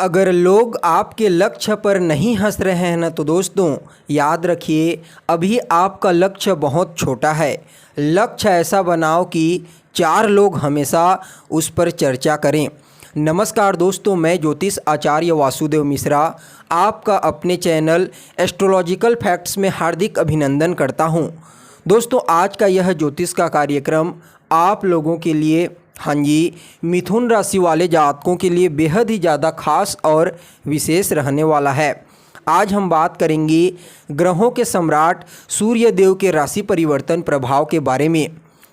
अगर लोग आपके लक्ष्य पर नहीं हंस रहे हैं ना तो दोस्तों याद रखिए अभी आपका लक्ष्य बहुत छोटा है। लक्ष्य ऐसा बनाओ कि 4 लोग हमेशा उस पर चर्चा करें। नमस्कार दोस्तों, मैं ज्योतिष आचार्य वासुदेव मिश्रा आपका अपने चैनल एस्ट्रोलॉजिकल फैक्ट्स में हार्दिक अभिनंदन करता हूं। दोस्तों आज का यह ज्योतिष का कार्यक्रम आप लोगों के लिए मिथुन राशि वाले जातकों के लिए बेहद ही ज़्यादा खास और विशेष रहने वाला है। आज हम बात करेंगे ग्रहों के सम्राट सूर्य देव के राशि परिवर्तन प्रभाव के बारे में।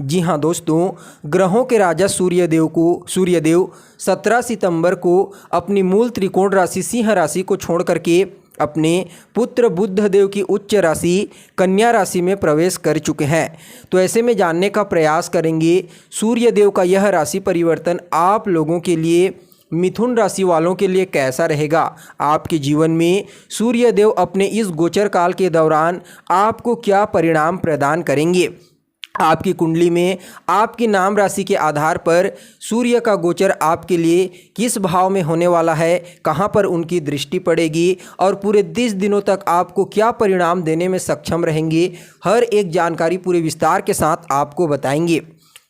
जी हाँ दोस्तों, ग्रहों के राजा सूर्यदेव 17 सितंबर को अपनी मूल त्रिकोण राशि सिंह राशि को छोड़ करके अपने पुत्र बुध देव की उच्च राशि कन्या राशि में प्रवेश कर चुके हैं। तो ऐसे में जानने का प्रयास करेंगे सूर्य देव का यह राशि परिवर्तन आप लोगों के लिए, मिथुन राशि वालों के लिए कैसा रहेगा। आपके जीवन में सूर्य देव अपने इस गोचर काल के दौरान आपको क्या परिणाम प्रदान करेंगे। आपकी कुंडली में आपकी नाम राशि के आधार पर सूर्य का गोचर आपके लिए किस भाव में होने वाला है, कहां पर उनकी दृष्टि पड़ेगी और पूरे 30 दिनों तक आपको क्या परिणाम देने में सक्षम रहेंगे, हर एक जानकारी पूरे विस्तार के साथ आपको बताएंगे।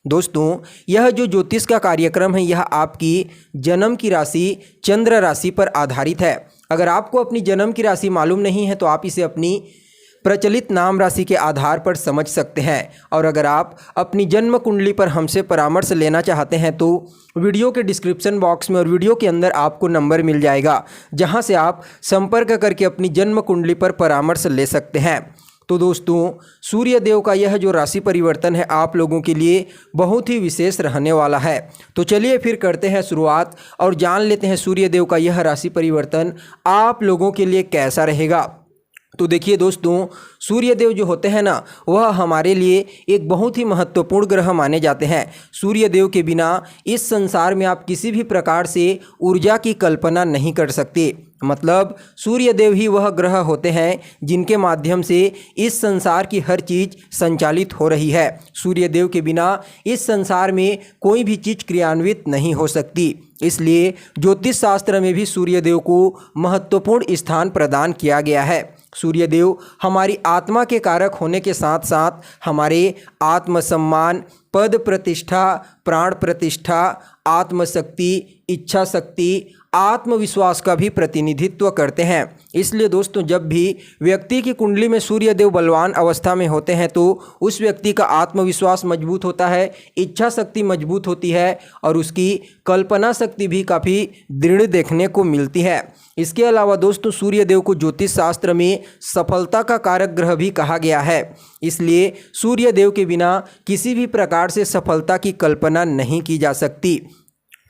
दोस्तों यह जो ज्योतिष का कार्यक्रम है यह आपकी जन्म की राशि चंद्र राशि पर आधारित है। अगर आपको अपनी जन्म की राशि मालूम नहीं है तो आप इसे अपनी प्रचलित नाम राशि के आधार पर समझ सकते हैं। और अगर आप अपनी जन्म कुंडली पर हमसे परामर्श लेना चाहते हैं तो वीडियो के डिस्क्रिप्शन बॉक्स में और वीडियो के अंदर आपको नंबर मिल जाएगा, जहां से आप संपर्क करके अपनी जन्म कुंडली पर परामर्श ले सकते हैं। तो दोस्तों सूर्य देव का यह जो राशि परिवर्तन है आप लोगों के लिए बहुत ही विशेष रहने वाला है। तो चलिए फिर करते हैं शुरुआत और जान लेते हैं सूर्य देव का यह राशि परिवर्तन आप लोगों के लिए कैसा रहेगा। तो देखिए दोस्तों, सूर्य देव जो होते हैं ना वह हमारे लिए एक बहुत ही महत्वपूर्ण ग्रह माने जाते हैं। सूर्य देव के बिना इस संसार में आप किसी भी प्रकार से ऊर्जा की कल्पना नहीं कर सकते। मतलब सूर्य देव ही वह ग्रह होते हैं जिनके माध्यम से इस संसार की हर चीज़ संचालित हो रही है। सूर्य देव के बिना इस संसार में कोई भी चीज़ क्रियान्वित नहीं हो सकती। इसलिए ज्योतिष शास्त्र में भी सूर्य देव को महत्वपूर्ण स्थान प्रदान किया गया है। सूर्य देव हमारी आत्मा के कारक होने के साथ साथ हमारे आत्मसम्मान, पद प्रतिष्ठा, प्राण प्रतिष्ठा, आत्मशक्ति, इच्छा शक्ति, आत्मविश्वास का भी प्रतिनिधित्व करते हैं। इसलिए दोस्तों जब भी व्यक्ति की कुंडली में सूर्य देव बलवान अवस्था में होते हैं तो उस व्यक्ति का आत्मविश्वास मजबूत होता है, इच्छा शक्ति मजबूत होती है और उसकी कल्पना शक्ति भी काफ़ी दृढ़ देखने को मिलती है। इसके अलावा दोस्तों सूर्य देव को ज्योतिष शास्त्र में सफलता का कारक ग्रह भी कहा गया है। इसलिए सूर्य देव के बिना किसी भी प्रकार से सफलता की कल्पना नहीं की जा सकती।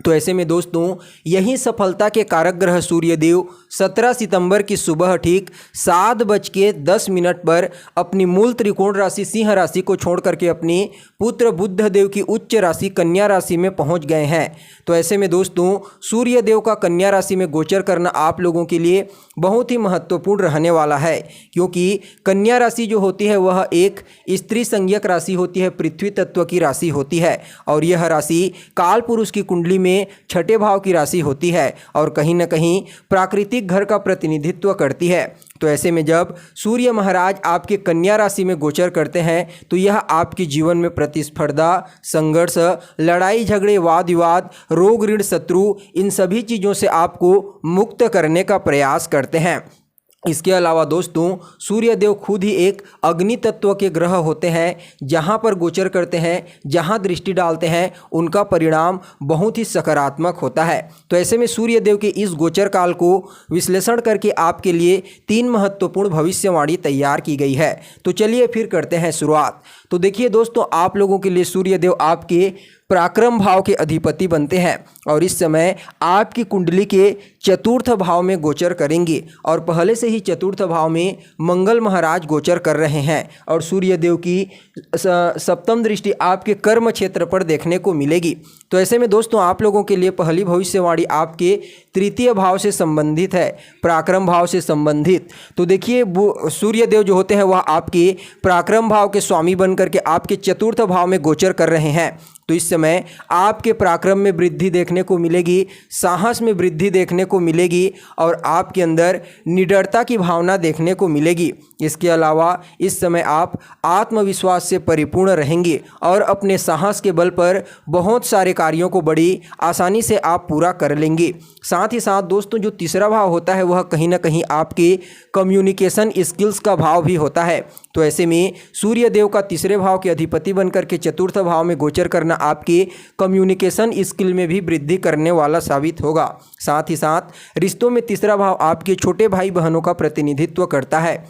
तो ऐसे में दोस्तों यही सफलता के कारक ग्रह सूर्य देव 17 सितंबर की सुबह ठीक 7:10 पर अपनी मूल त्रिकोण राशि सिंह राशि को छोड़ करके अपनी पुत्र बुध देव की उच्च राशि कन्या राशि में पहुंच गए हैं। तो ऐसे में दोस्तों सूर्य देव का कन्या राशि में गोचर करना आप लोगों के लिए बहुत ही महत्वपूर्ण रहने वाला है, क्योंकि कन्या राशि जो होती है वह एक स्त्री संज्ञक राशि होती है, पृथ्वी तत्व की राशि होती है और यह राशि काल पुरुष की कुंडली में छठे भाव की राशि होती है और कहीं ना कहीं प्राकृतिक घर का प्रतिनिधित्व करती है। तो ऐसे में जब सूर्य महाराज आपके कन्या राशि में गोचर करते हैं तो यह आपके जीवन में प्रतिस्पर्धा, संघर्ष, लड़ाई झगड़े, वाद विवाद, रोग, ऋण, शत्रु, इन सभी चीज़ों से आपको मुक्त करने का प्रयास करते हैं। इसके अलावा दोस्तों सूर्य देव खुद ही एक अग्नि तत्व के ग्रह होते हैं। जहां पर गोचर करते हैं, जहां दृष्टि डालते हैं, उनका परिणाम बहुत ही सकारात्मक होता है। तो ऐसे में सूर्य देव के इस गोचर काल को विश्लेषण करके आपके लिए 3 महत्वपूर्ण भविष्यवाणी तैयार की गई है। तो चलिए फिर करते हैं शुरुआत। तो देखिए दोस्तों, आप लोगों के लिए सूर्य देव आपके पराक्रम भाव के अधिपति बनते हैं और इस समय आपकी कुंडली के चतुर्थ भाव में गोचर करेंगे और पहले से ही चतुर्थ भाव में मंगल महाराज गोचर कर रहे हैं और सूर्य देव की सप्तम दृष्टि आपके कर्म क्षेत्र पर देखने को मिलेगी। तो ऐसे में दोस्तों आप लोगों के लिए पहली भविष्यवाणी आपके तृतीय भाव से संबंधित है, पराक्रम भाव से संबंधित। तो देखिए सूर्य देव जो होते हैं वह आपके पराक्रम भाव के स्वामी बन करके आपके चतुर्थ भाव में गोचर कर रहे हैं। तो इस समय आपके पराक्रम में वृद्धि देखने को मिलेगी, साहस में वृद्धि देखने को मिलेगी और आपके अंदर निडरता की भावना देखने को मिलेगी। इसके अलावा इस समय आप आत्मविश्वास से परिपूर्ण रहेंगे और अपने साहस के बल पर बहुत सारे कार्यों को बड़ी आसानी से आप पूरा कर लेंगे। साथ ही साथ दोस्तों जो तीसरा भाव होता है वह कहीं ना कहीं आपके कम्युनिकेशन स्किल्स का भाव भी होता है। तो ऐसे में सूर्य देव का तीसरे भाव के अधिपति बनकर के चतुर्थ भाव में गोचर करना आपके कम्युनिकेशन स्किल में भी वृद्धि करने वाला साबित होगा। साथ ही साथ रिश्तों में तीसरा भाव आपके छोटे भाई बहनों का प्रतिनिधित्व करता है।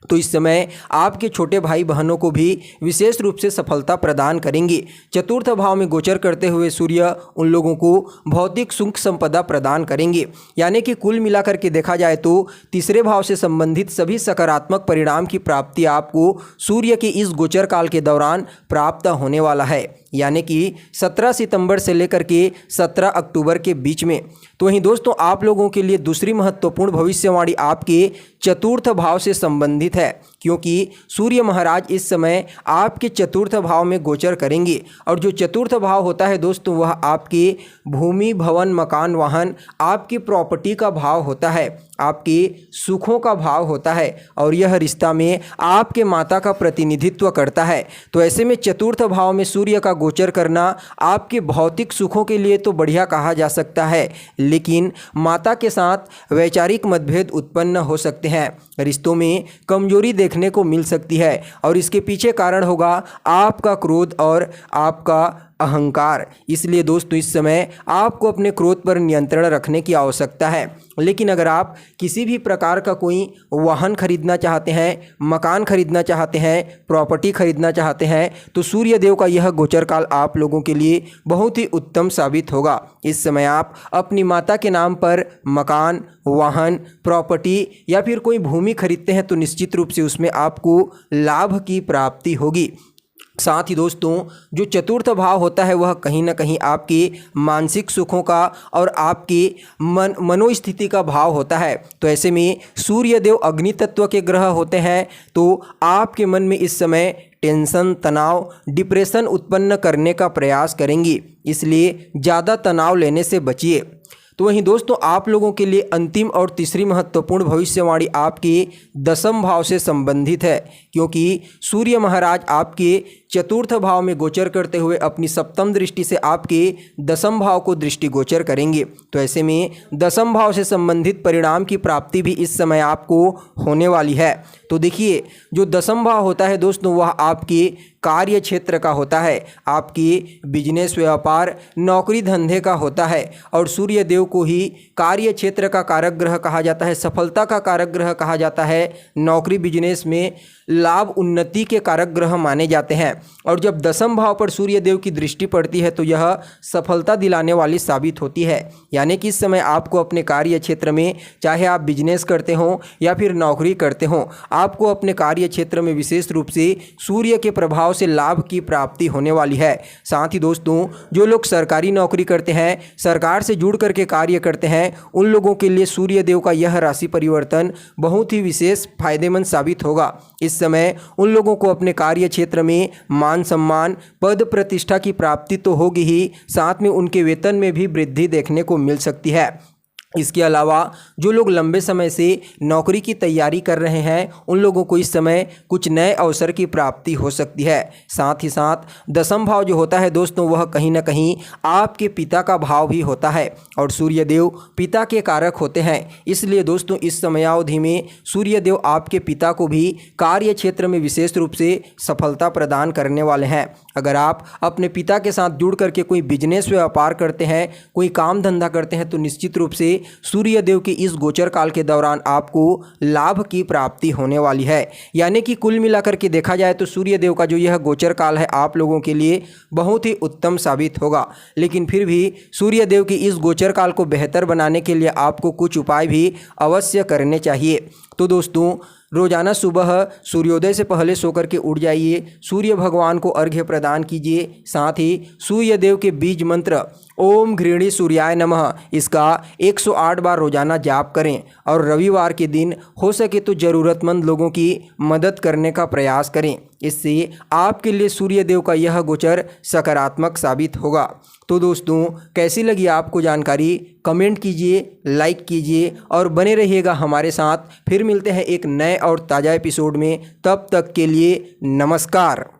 तो इस समय आपके छोटे भाई बहनों को भी विशेष रूप से सफलता प्रदान करेंगे। चतुर्थ भाव में गोचर करते हुए सूर्य उन लोगों को भौतिक सुख संपदा प्रदान करेंगे। यानी कि कुल मिलाकर के देखा जाए तो तीसरे भाव से संबंधित सभी सकारात्मक परिणाम की प्राप्ति आपको सूर्य के इस गोचर काल के दौरान प्राप्त होने वाला है, यानी कि 17 सितंबर से लेकर के 17 अक्टूबर के बीच में। तो वहीं दोस्तों आप लोगों के लिए दूसरी महत्वपूर्ण भविष्यवाणी आपके चतुर्थ भाव से संबंधित है, क्योंकि सूर्य महाराज इस समय आपके चतुर्थ भाव में गोचर करेंगे। और जो चतुर्थ भाव होता है दोस्तों वह आपके भूमि भवन मकान वाहन आपकी प्रॉपर्टी का भाव होता है, आपके सुखों का भाव होता है और यह रिश्ता में आपके माता का प्रतिनिधित्व करता है। तो ऐसे में चतुर्थ भाव में सूर्य का गोचर करना आपके भौतिक सुखों के लिए तो बढ़िया कहा जा सकता है, लेकिन माता के साथ वैचारिक मतभेद उत्पन्न हो सकते हैं, रिश्तों में कमजोरी देखने को मिल सकती है और इसके पीछे कारण होगा आपका क्रोध और आपका अहंकार। इसलिए दोस्तों इस समय आपको अपने क्रोध पर नियंत्रण रखने की आवश्यकता है। लेकिन अगर आप किसी भी प्रकार का कोई वाहन खरीदना चाहते हैं, मकान खरीदना चाहते हैं, प्रॉपर्टी खरीदना चाहते हैं तो सूर्य देव का यह गोचर काल आप लोगों के लिए बहुत ही उत्तम साबित होगा। इस समय आप अपनी माता के नाम पर मकान, वाहन, प्रॉपर्टी या फिर कोई भूमि खरीदते हैं तो निश्चित रूप से उसमें आपको लाभ की प्राप्ति होगी। साथ ही दोस्तों जो चतुर्थ भाव होता है वह कहीं ना कहीं आपके मानसिक सुखों का और आपकी मनोस्थिति का भाव होता है। तो ऐसे में सूर्य देव अग्नि तत्व के ग्रह होते हैं, तो आपके मन में इस समय टेंशन, तनाव, डिप्रेशन उत्पन्न करने का प्रयास करेंगी, इसलिए ज़्यादा तनाव लेने से बचिए। तो वहीं दोस्तों आप लोगों के लिए अंतिम और तीसरी महत्वपूर्ण भविष्यवाणी आपके दसम भाव से संबंधित है, क्योंकि सूर्य महाराज आपके चतुर्थ भाव में गोचर करते हुए अपनी सप्तम दृष्टि से आपके दसम भाव को दृष्टि गोचर करेंगे। तो ऐसे में दसम भाव से संबंधित परिणाम की प्राप्ति भी इस समय आपको होने वाली है। तो देखिए जो दसम भाव होता है दोस्तों वह आपके कार्य क्षेत्र का होता है, आपकी बिजनेस, व्यापार, नौकरी धंधे का होता है और सूर्य देव को ही कार्य क्षेत्र का कारक ग्रह कहा जाता है, सफलता का कारक ग्रह कहा जाता है, नौकरी बिजनेस में लाभ उन्नति के कारक ग्रह माने जाते हैं। और जब दसम भाव पर सूर्य देव की दृष्टि पड़ती है तो यह सफलता दिलाने वाली साबित होती है। यानी कि इस समय आपको अपने कार्य क्षेत्र में, चाहे आप बिजनेस करते हों या फिर नौकरी करते हों, आपको अपने कार्य क्षेत्र में विशेष रूप से सूर्य के प्रभाव से लाभ की प्राप्ति होने वाली है। साथ ही दोस्तों जो लोग सरकारी नौकरी करते हैं, सरकार से जुड़ करके कार्य करते हैं, उन लोगों के लिए सूर्य देव का यह राशि परिवर्तन बहुत ही विशेष फायदेमंद साबित होगा। इस समय उन लोगों को अपने कार्य क्षेत्र में मान सम्मान, पद प्रतिष्ठा की प्राप्ति तो होगी ही, साथ में उनके वेतन में भी वृद्धि देखने को मिल सकती है। इसके अलावा जो लोग लंबे समय से नौकरी की तैयारी कर रहे हैं उन लोगों को इस समय कुछ नए अवसर की प्राप्ति हो सकती है। साथ ही साथ दसम भाव जो होता है दोस्तों वह कहीं ना कहीं आपके पिता का भाव भी होता है और सूर्य देव पिता के कारक होते हैं। इसलिए दोस्तों इस समयावधि में सूर्य देव आपके पिता को भी कार्य क्षेत्र में विशेष रूप से सफलता प्रदान करने वाले हैं। अगर आप अपने पिता के साथ जुड़ करके कोई बिजनेस व्यापार करते हैं, कोई काम धंधा करते हैं तो निश्चित रूप से सूर्य देव के इस गोचर काल के दौरान आपको लाभ की प्राप्ति होने वाली है। यानी कि कुल मिलाकर के देखा जाए तो सूर्य देव का जो यह गोचर काल है आप लोगों के लिए बहुत ही उत्तम साबित होगा। लेकिन फिर भी सूर्य देव की इस गोचर काल को बेहतर बनाने के लिए आपको कुछ उपाय भी अवश्य करने चाहिए। तो दोस्तों रोजाना सुबह सूर्योदय से पहले सोकर के उठ जाइए, सूर्य भगवान को अर्घ्य प्रदान कीजिए। साथ ही सूर्य देव के बीज मंत्र ओम घृणी सूर्याय नमः इसका 108 बार रोजाना जाप करें और रविवार के दिन हो सके तो ज़रूरतमंद लोगों की मदद करने का प्रयास करें। इससे आपके लिए सूर्य देव का यह गोचर सकारात्मक साबित होगा। तो दोस्तों, कैसी लगी आपको जानकारी? कमेंट कीजिए, लाइक कीजिए और बने रहिएगा हमारे साथ। फिर मिलते हैं एक नए और ताज़ा एपिसोड में। तब तक के लिए नमस्कार।